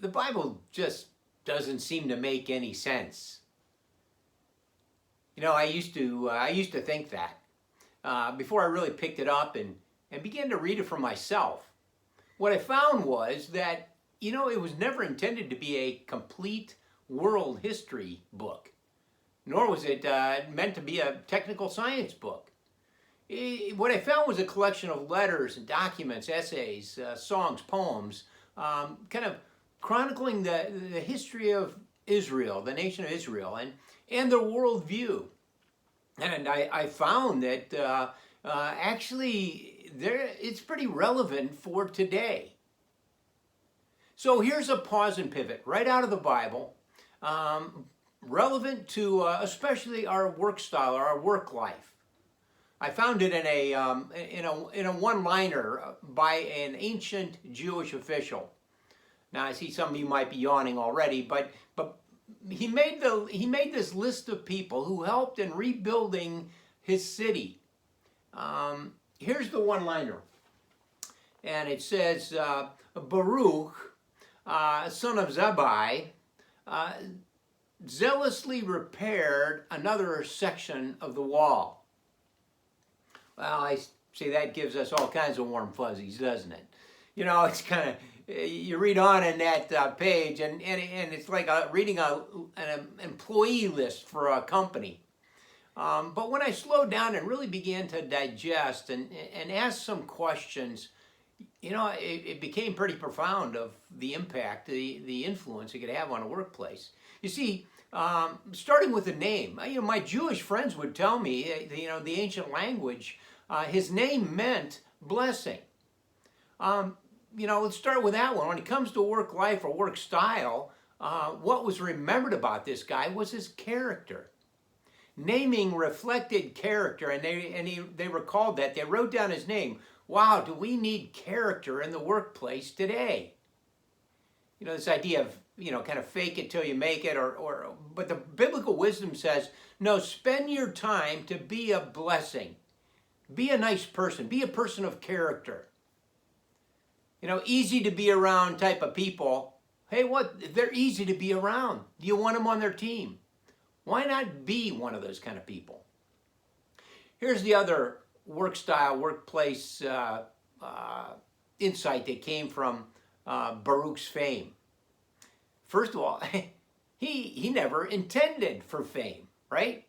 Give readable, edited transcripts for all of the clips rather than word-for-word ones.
the Bible just doesn't seem to make any sense. You know, I used to think that before I really picked it up and began to read it for myself. What I found was that, you know, it was never intended to be a complete world history book, nor was it meant to be a technical science book. What I found was a collection of letters and documents, essays, songs, poems, kind of chronicling the history of Israel, the nation of Israel, and their worldview. And I found that actually it's pretty relevant for today. So here's a pause and pivot right out of the Bible, relevant to especially our work style or our work life. I found it in a one-liner by an ancient Jewish official. Now I see some of you might be yawning already, but he made this list of people who helped in rebuilding his city. Here's the one-liner, and it says, Baruch, son of Zabbai, zealously repaired another section of the wall. Well, I say that gives us all kinds of warm fuzzies, doesn't it? You know, it's kind of, you read on in that page, and it's like reading an employee list for a company. But when I slowed down and really began to digest and ask some questions, you know, it became pretty profound of the impact, the influence it could have on a workplace. You see, starting with the name, you know, my Jewish friends would tell me, you know, the ancient language, his name meant blessing. You know, let's start with that one. When it comes to work life or work style, what was remembered about this guy was his character. Naming reflected character, and they recalled that. They wrote down his name. Wow, do we need character in the workplace today? You know, this idea of, you know, kind of fake it till you make it, but the biblical wisdom says, no, spend your time to be a blessing. Be a nice person. Be a person of character. You know, easy to be around type of people. Hey, they're easy to be around. Do you want them on their team? Why not be one of those kind of people? Here's the other work style, workplace insight that came from Baruch's fame. First of all, he never intended for fame, right?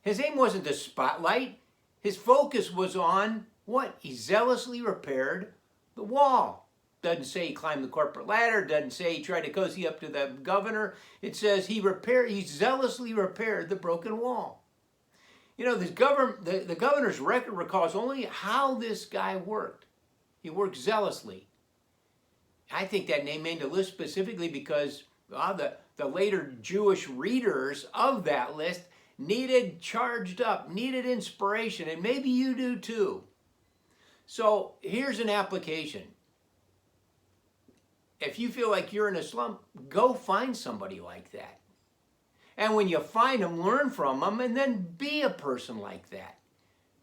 His aim wasn't the spotlight. His focus was on what? He zealously repaired the wall. Doesn't say he climbed the corporate ladder. Doesn't say he tried to cozy up to the governor. It says he zealously repaired the broken wall. You know, the governor's record recalls only how this guy worked. He worked zealously. I think that name made the list specifically because the later Jewish readers of that list charged up, needed inspiration, and maybe you do too. So here's an application. If you feel like you're in a slump, go find somebody like that. And when you find them, learn from them, and then be a person like that.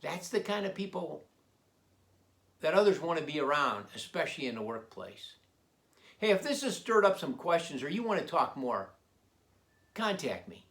That's the kind of people that others want to be around, especially in the workplace. Hey, if this has stirred up some questions or you want to talk more, contact me.